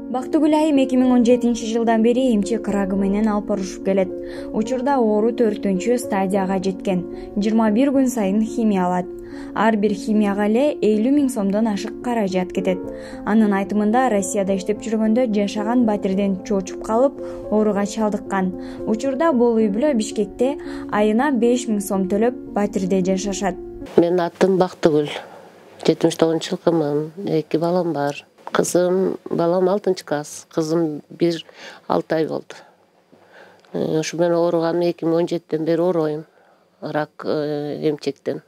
Бактыгүл айым 2017-жылдан бери эмчи кырагы менен алып барышып келет. Учурда оору 4-чү стадияга жеткен. 21 күн сайын химия алат. Ар бир химияга эле 50 000 сомдон ашык каражат кетет. Анын айтымында Россияда иштеп жүргөндө жашаган батирден чочуп калып, ооруга чалдыккан. Учурда бул үй бүлө Бишкекте айына 5 000 сом төлөп батирде жашашат. Мен аттым Бактыгүл. 79 жылкымын. 2 балам бар. Kızım, balam 6-cı класс, kızım 6 ay oldu. Şu ben oğurganım 2017'den beri oğruyum. Rak emçekten.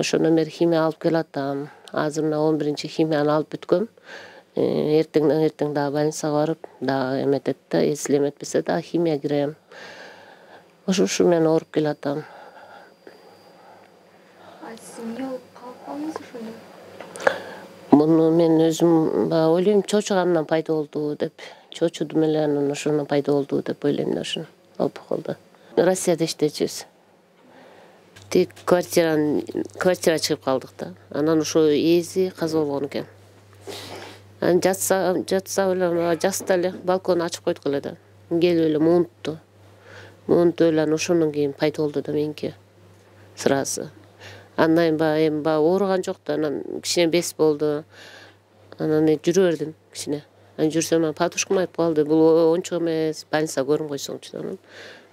Şundan beri himiya alıp gelatam. Azırına 11-ci himiyani alıp bütküm. Ertengden daha больницага барып, daha emetet de, eslim etmese daha himiya gireyim. Şu ben oğurup gelatam. Siz niye alıp kalkmamız şunu? Bunu men özüm ойлойм, чочугандан пайда болду деп. Чочудум эле анан ошондон пайда болду деп ойлойм да ошону. Алып калды. Россияда иштечүбүз. Тек квартира чыгып калдык да. Анан ошо ээси каза болгон экен. Анан жатса эле жаста эле балконду ачып койдук эле да. Келип эле муунтту. Муунтту эле анан ошондон кийин пайда болду да меники. Сразу. Андан эми ооруган жок да, анан кичине бес болду. Анан мен жүрө бердим кичине. Анан жүрсөм подушкам айтып калды. Бул оңчук эмес, больницага көрүн койсоңчу анан.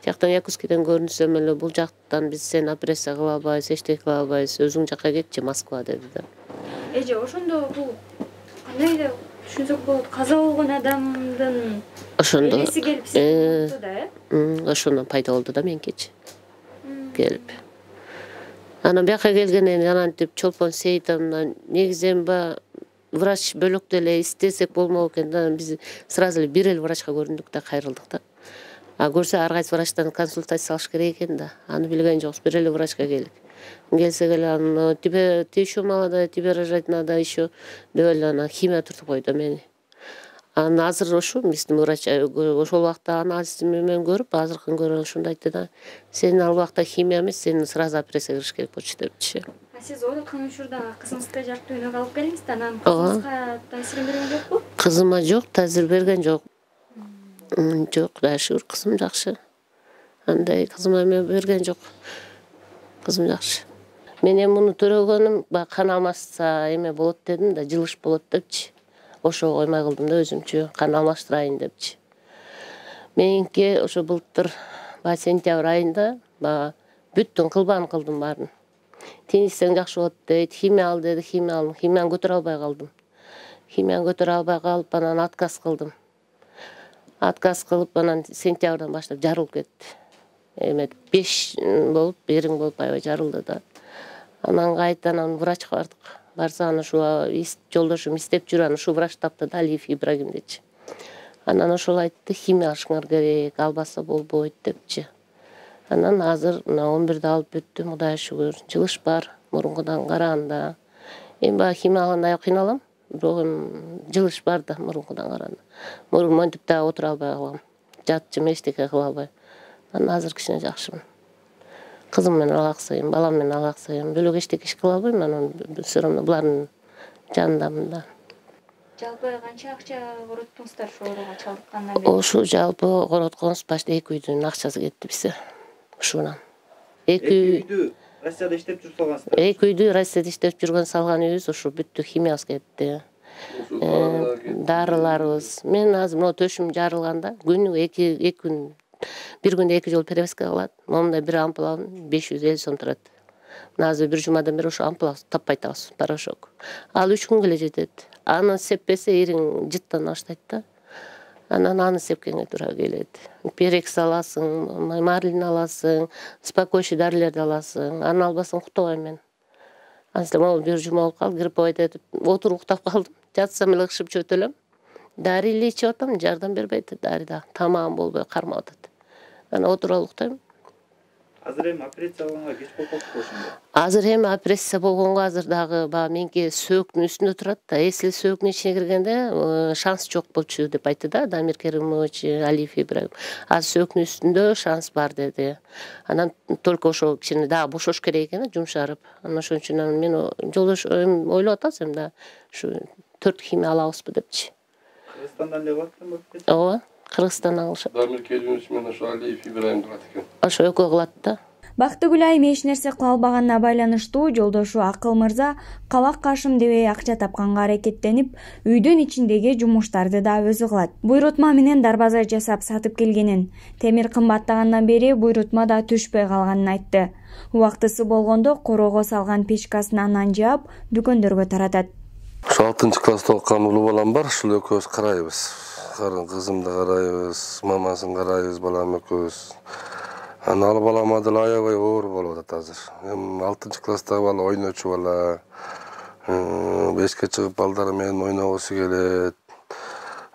Жактан Якутскийден көрүнсөм эле бул жактан биз сени операция кыла албайбыз, эчтеке кыла албайбыз. Өзүң жакка кетчи, Москва деди да. Эже, ошондо бул кандай деп түшүнсөк болот? Каза болгон адамдын ошондо эси келип сиздин да, ошондон пайда болду да меникичи. Келип. Анан бияка келгенден анантип чолпон Сейитовна негизен врач бөлөктө эле истесек болмок экен да, биз сразу эле бир эле врачка көрүндүк да, кайрылдык да. А көрсө ар кайсы врачтан консультация алыш керек экен да. Аны билген жокпуз, бир эле врачка келдик. Келсек эле аны тебе еще молодая, тебе рожать надо еще деп эле ана химия түртүп койду мени. Анан азыр ошо биздин врач ошол убакта анализим менен көрүп, азыркын көрүп ошондо айтты да, сенин ал убакта химия эмес, сени сразу операцияга кириш керек болчу депчи. Сиз ойткон учурда кызыңызды жарыктуу үйгө алып келиңиз да, анан кызыңызга таасирин берген жокпу? Кызыма жок, таасир берген жок. Жок, да шүр кызым жакшы. Андай кызыма эме берген жок. Кызым жакшы. Мен эми муну төрөгөнүм, кан алмашса эме болот дедим да, жылыш болот депчи. Ошо коймай калдым да өзүмчө, кан алмаштырайын депчи. Меники ошо былтыр сентябрь айында бүттүн кылбан кылдым баарын. Тенистен жакшы болот дейт, химия ал деди, химия алдым. Химияны көтөрө албай калдым. Химияны көтөрө албай калып, анан отказ кылдым. Отказ кылып, анан сентябрдан баштап жарылып кетти. Эме 5 болуп, бериң болуп аябай жарылды да. Анан кайтадан врачка бардык. Барса аны ушу жолдошум издеп жүр, аны ушу врач тапты да, Алиев Ибрагим депчи. Анан ошол айтты, химия алышыңар керек, албаса болбойт депчи. Анан азыр 11-де алып бүттүм, Кудайга шүгүр. Жылыш бар, мурункудан караганда. Эми химия алганда аябай кыйналам, бирок жылыш бар да мурункудан караганда. Монтип да отура албай калам. Жатчым, эчтеке кыла албайм. Анан азыр кичине жакшымын. Кызым менен алаксайм, балам менен алаксайм. Бөлөк эчтеке иш кыла албайм, анан все равно булардын жанындамын да. Жалпы канча акча короттуңуздар ошо ооруга чалдыккандан бери? Ошо жалпы коротконбуз, почти 2 үйдүн акчасы кетти бизге. Ушунан. 2 үйдү Россияда иштеп жүрүп салгансыздар. 2 үйдү Россияда иштеп жүргөн салган үйүбүз ошо бүттү, химиясы кетти. Дарыларыбыз. Мен азыр моу төшүм жарылганда күнү 2 күн, бир күндө 2 жолу перевязка кылат. Момундай бир ампула 550 сом турат. Мына азыр бир жумадан бери ошо ампула таппай атабыз, порошок. Ал 3 күнгө эле жетет. Аны сеппесе ириң жыттан баштайт да. Анан аны сепкенге туура келет. Перекс аласың, марлин аласың, спокойший дарилерди аласың. Аны албасаң уктабайм мен. Анысы могу бир жума болуп калды, грипповать этип, отуруп уктап калдым. Жатсам эле кышып чөтөлөм. Дари эле ичип атам, жардам бербейт дари да. Тамагым болбой кармап атат. Анан отуруп алып уктайм. Азыр эми операция кылганга кеч болуп калды ошондо. Азыр эми операция болгонго азыр дагы меники сөөктүн үстүндө турат да. Если сөөктүн ичине киргенде шанс жок болчу деп айтты да, Дамир Керимович, Алиев Ибрагим. Азыр сөөктүн үстүндө шанс бар деди. Анан только ошо кичине дагы бошош керек экен, жумшарып. Анан ошон үчүн мен жолдош ойлоп атабыз эми да, ушу 4 химия алабызбы депчи. Кыргызстандан эле кылат экен бу? Ооба, Кыргызстандан кылышат. Дамир Керимович менен ошо Алиев Ибраим кылат экен. Ошо экөө кылат да. Бактыгүл айым эч нерсе кыла албаганына байланыштуу жолдошу Акыл мырза кабак кашым дебей акча тапканга аракеттенип, үйдүн ичиндеги жумуштарды да өзү кылат. Буйрутма менен дарбаза жасап сатып келгенин, темир кымбаттагандан бери буйрутма да түшпөй калганын айтты. Убактысы болгондо короого салган печкасын анан жаап, дүкөндөргө таратат. Ошо 6-класста окуган улуу балам бар, ушул экөөбүз карайбыз. Кызымды карайбыз, мамасын карайбыз, балам экөөбүз. Ал балама деле аябай оор болуп атат азыр. 6-класстагы бала ойночу бала. 5ке чыгып балдар менен ойногусу келет.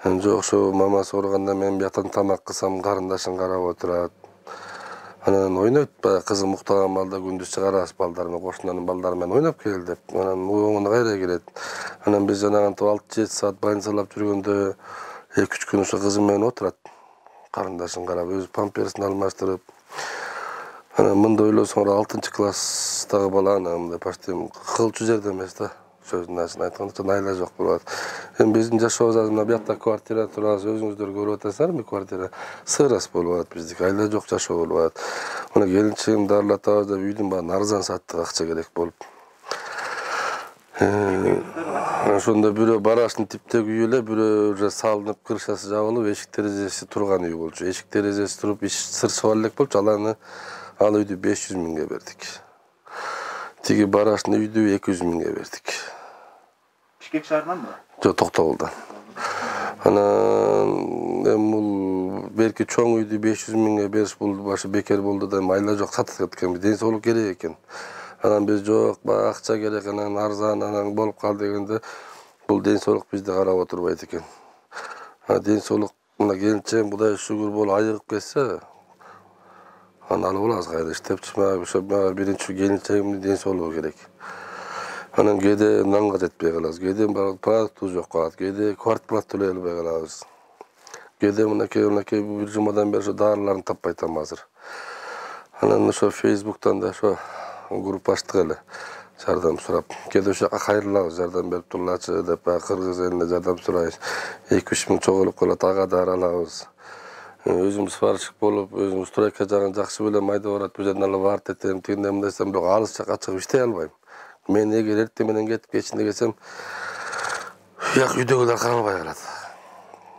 Жок ошо мамасы ооруганда мен биятан тамак кылсам карындашын карап отурат. Анан ойнойт, кызым уктаган балда күндүз чыгарабыз балдар менен, кошунанын балдары менен ойноп кел деп. Анан оңуна кайра келет. Анан биз жанагынтип 6-7 саат больницалап жүргөндө 2-3 күн ошо кызым менен отурат. Карындашын карап, өзү памперсин алмаштырып. Анан мындай ойлосоң 6-класстагы баланы мындай почти кылчу жерде эмес да. Сөзүн ачын айтканда найла жок болот. Эми биздин жашообуз мына биякта квартира турабыз, өзүңүздөр көрүп атасыздарбы квартира? Сырас болуп атат биздики, айла жок жашоо болуп атат. Мына келинчегим дарылатабыз деп үйдүн баарын арзан саттык, акча керек болуп. Ошондо бирөө барашын типтеги үй эле, бирөө уже салынып, крышасы жабылып, эшик терезеси турган үй болчу. Эшик терезеси туруп, сыр чыга элек болчу, ал үйдү 500 миңге бердик. Тиги барашын үйдү 200 миңге бердик. Бишкек шаарынанбы? Жок, Токтогулдан. Анан бул берки чоң үйдү 500 миңге бериш бул башы бекер болду да, айла жок сатып кеткен. Ден соолук керек экен. Анан биз жок, акча керек, анан арзан, анан болуп кал дегенде бул ден соолук бизди карап отурбайт экен. Ден соолук мына келинчегим Кудай шүгүр болуп айыгып кетсе, анан алып алабыз кайра иштепчи. Мага биринчи келинчегимдин ден соолугу керек. Анан кээде нанга жетпей калабыз, кээде продукты жок калат, кээде квартплата төлөй албай калабыз. Кээде мынакей бир жумадан бери ошо дарыларын таппай атам азыр. Анан ошо Facebooktан да ошо группа ачтык эле, жардам сурап. Кээде ошо жака кайрылабыз, жардам берип турлачы деп, кыргыз элине жардам сурайбыз. 2-3 миң чогулуп калат, ага дары алабыз. Өзүмүз сварщик болуп, өзүмүз стройка жагын жакшы билем, майда барат, бул жерден алып барып этем, тигиндей мындай десем, бирок алыс жакка чыгып иштей албайм. Мен эгер эртең менен кетип кечинде келсем, бияк үйдөгүлөр каралбай калат.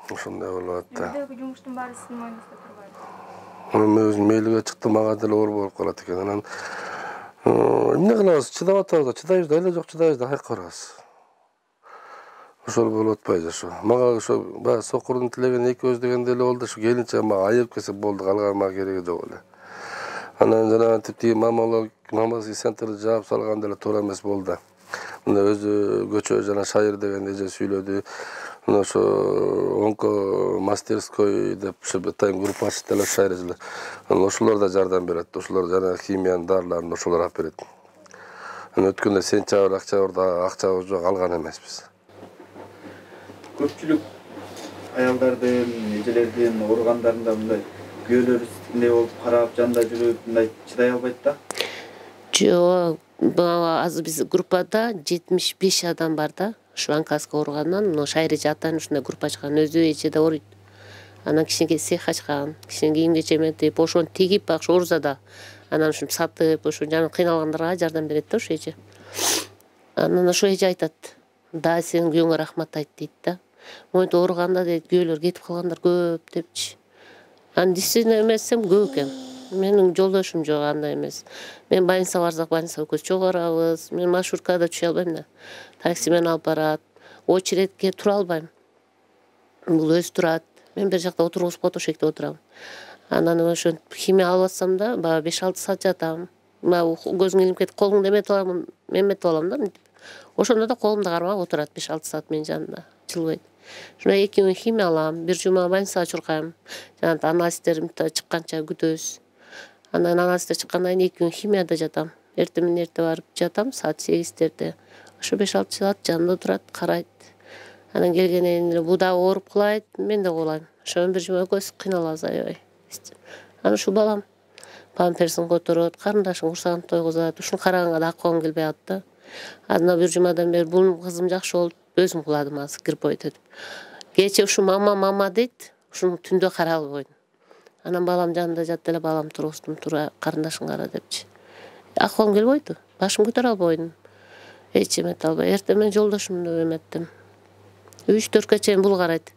Ошондой болуп атат да. Үйдөгү жумуштун баары сиздин мойнуңузда турбайбы? Мен өзүм мээлге чыктым, мага деле оор болуп калат экен. Анан эмне кылабыз? Чыдап атабыз, чыдайбыз да, айла жок чыдайбыз да, кайка барабыз. Ошол болуп атпайбы жашоо. Мага ошо баягы сокурдун тилегени экөөбүз дегенде эле болду. Ушу келинче мага айып келсе болду, калган мага кереги жок эле. Анан жана типти мамасы центрди жаап салганда эле туура эмес болду. Мына өзү көчө жана шайыр деген эже сүйлөдү. Мына ошо онко мастерской деп ошо тайм группа ачты эле шайыр эжелер. Анан ошолор да жардам берет. Ошолор жана химиянын дарыларын ошолор алып берет. Анан өткөндө сентябрь, октябрда акчабыз жок, алган эмеспиз. Көпчүлүк аялдардын, эжелердин ооругандарында мындай күйөөлөрү сиздикиндей болуп карап, жанында жүрүп, мындай чыдай албайт да? Жок, азыр биз группада 75 адам бар да. Шванкаска ооругандан, мына шайыр эже атайын ушундай группа ачкан, өзү эже да ооруйт. Анан кичинекей цех ачкан, кичине кийим кечек эметип, ошону тигип, ошо ооруза да. Анан ушинтип сатып, ошо жана кыйналгандарга жардам берет да ошо эже. Анан ошо эже айтат, да сенин күйөөңө рахмат айт дейт да. Монтип ооруганда дейт, күйөөлөр кетип калгандар көп депчи. Анан действительно эмесем көп экен. Менин жолдошум жок, андай эмес. Мен больница барсак, больница экөөбүз чогуу барабыз. Мен маршруткада түшө албайм да. Такси менен алып барат. Очередке тура албайм. Бул өзү турат. Мен бир жакта отургузуп коет, ошол жерде отурам. Анан ошо химия алып атсам да, баягы 5-6 саат жатам. Мына көзүң илинип кетип, колуңду эметип алам да. Ошондо да колумду кармап отурат 5-6 саат менин жанымда. Жылбайт. Шуна 2 күн химия алам, бир жума больницага чуркайм. Жана анализдерим чыкканча күтөбүз. Анан анализдер чыккандан кийин 2 күн химияда жатам. Эртең менен эрте барып жатам, саат 8-терде. Ошо 5-6 саат жанымда турат, карайт. Анан келгенден кийин бул да ооруп кулайт, мен да кулайм. Ошондон бир жума экөөбүз кыйналабыз аябай. Анан ушу балам памперсин которот, карындашын курсагын тойгузат. Ушуну караганга да акыбам келбей атат да. Анан бир жумадан бери бул кызым жакшы болуп, өзүм куладым азыр кирип өтүп. кече ушу мама дейт, ушуну түндө каралып койдум. Анан балам жанында жатты эле, балам турустум, тура карындашың кара депчи. Акыбалым келбойду, башым көтөрө албойдум. Эч эмете албай. Эртең менен жолдошумду эметтим. 3-4 чейин бул карайт.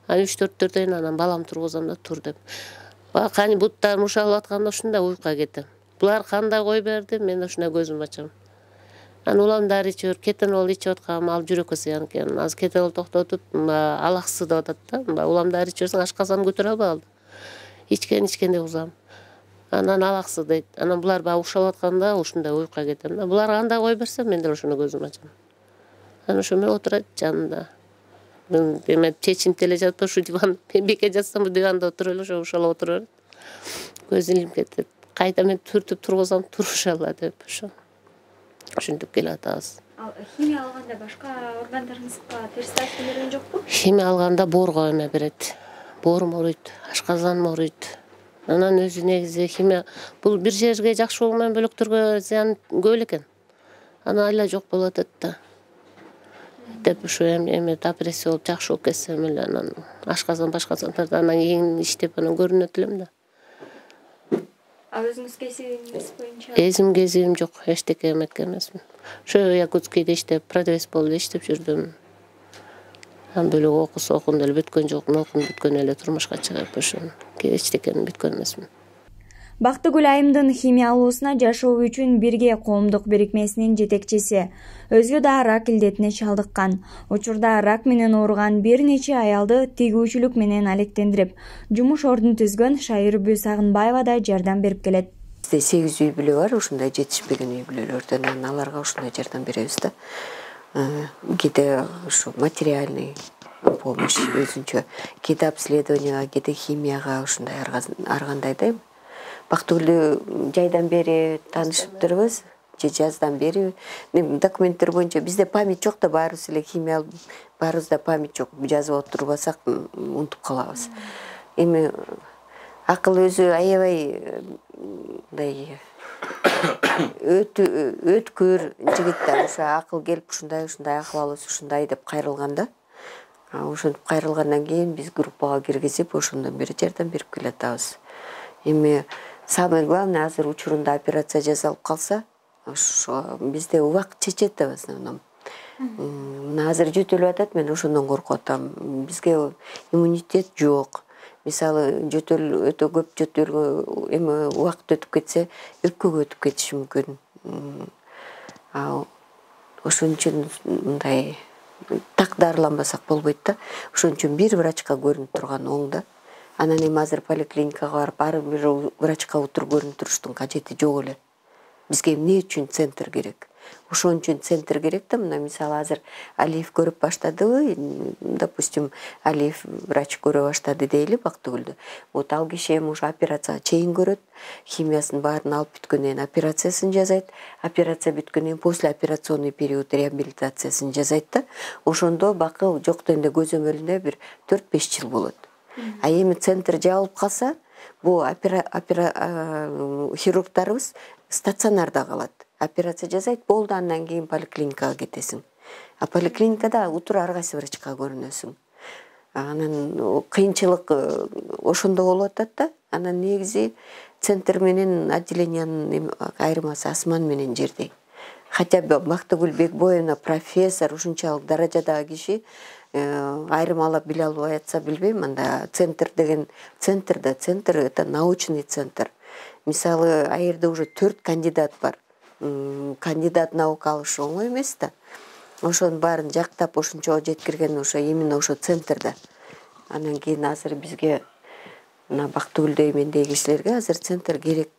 Анан 3-4 анан балам тургузам да тур деп. Кани буттарым ушалып атканда ушундай уйкуга кетем. Булар кандай кой берди, мен ушундай көзүм ачам. Анан уламдар ичип, кетенол ичип аткам, ал жүрөккө сыян экен. Азыр кетенол токтотуп, алаксы деп атат да. Уламдар ичип берсең ашказанды көтөрө албай калды. Ичкен деп узам. Анан алаксы дейт. Анан булар баа ушалып атканда ушундай уйкуга кетем да. Булар кандай кой берсе, мен деле ошону көзүм ачам. Анан ошо мен отурат жанында. Мен эме чечинип эле жатып, ушу диван, мен беке жатсам, диванда отуруп эле ошол отуруп. Көзүм илинип кетет. Кайта мен түртүп тургузам, туруша ала деп ошо. Ушинтип келатабыз. Ал химия алганда башка органдарыңызга терс таасир берген жокпу? Химия алганда боорго эме берет. Боорум ооруйт, ашказаным ооруйт. Анан өзү негизи химия бул бир жерге жакшы болуу менен бөлөктөргө зыян көп экен. Анан айла жок болуп атат да. Деп ушу эме депрессия болуп жакшы болуп кетсем эле анан ашказан башказандарда анан кийин иштеп анан көрүнөт элем да. Өзүңүз кесибиңиз боюнча? Өзүм кесибим жок, эчтеке эметкен эмесмин. Ошо Якутскийде иштеп, продавец болуп иштеп жүрдүм. Анан бөлөк окундо эле бүткөн жокмун, окуп бүткөн эле турмушка чыгып ошо эчтекени бүткөн эмесмин. Бактыгүл айымдын химия алуусуна жашоо үчүн бирге коомдук бирикмесинин жетекчиси өзгө да рак илдетине чалдыккан. Учурда рак менен ооруган бир нече аялды тигүүчүлүк менен алектендирип, жумуш ордун түзгөн Шайырбү Сагынбаева да жардам берип келет. Бизде 8 үй бүлө бар, ушундай жетишпеген үй бүлөлөрдөн аларга ушундай жардам беребиз да. Кээде ушу материальный помощь өзүнчө, кээде обследованияга, кээде химияга ушундай ар кандай да. Бактыгүлдү жайдан бери таанышыптырбыз, же жаздан бери. Документтер боюнча бизде память жок да, баарыбыз эле химия, баарыбызда память жок. Жазып отурбасак унутуп калабыз. Эми акыл өзү аябай мындай өткөр жигит да, ошо акыл келип ушундай акыбалыбыз ушундай деп кайрылганда. Ошентип кайрылгандан кийин биз группага киргизип, ошондон бери жардам берип келатабыз. Эми самое главное, азыр учурунда операция жасалып калса, ошо бизде убакыт чечет да в основном. Азыр жөтөлүп атат, мен ошондон коркуп атам. Бизге иммунитет жок. Мисалы, өтө көп жөтөлгө эми убакыт өтүп кетсе, өпкөгө өтүп кетиши мүмкүн. Ошон үчүн мындай так дарыланбасак болбойт да. Ошон үчүн бир врачка көрүнүп турган оң да. Анан эми азыр поликлиникага барып, ар бир врачка утур көрүнүп туруштун кажети жок эле. Бизге эмне үчүн центр керек? Ошон үчүн центр керек да. Мына мисалы азыр Алиев көрүп баштадыбы, допустим, Алиев врач көрө баштады дейли Бактыгүлдү. Вот ал киши эми ушу операцияга чейин көрөт, химиясын баарын алып бүткөндөн операциясын жазайт, операция бүткөндөн после операционный период реабилитациясын жазайт да. Ошондо бакы жоктон эле көзөмөлүндө бир 4-5 жыл болот. А эми центр жабылып калса, бул хирургдарыбыз стационарда калат. Операция жасайт, болду, андан кийин поликлиникага кетесиң. А поликлиникада утур ар кайсы врачка көрүнөсүң. Анан кыйынчылык ошондо болуп атат да. Анан негизи центр менен отделениянын айырмасы асман менен жердей. Хотя Бактыгүл Бекбоевна профессор, ушунчалык даражадагы киши айырмалап биле албай атса билбейм, анда центр деген центр это научный центр. Мисалы, айырда уже 4 кандидат бар. Кандидат наука алышы оңой эмес да. Ошонун баарын жактап ошончо жеткирген ошо именно ошо центрда. Анан кийин азыр бизге мына Бактыгүлдөй мендей кишилерге азыр центр керек.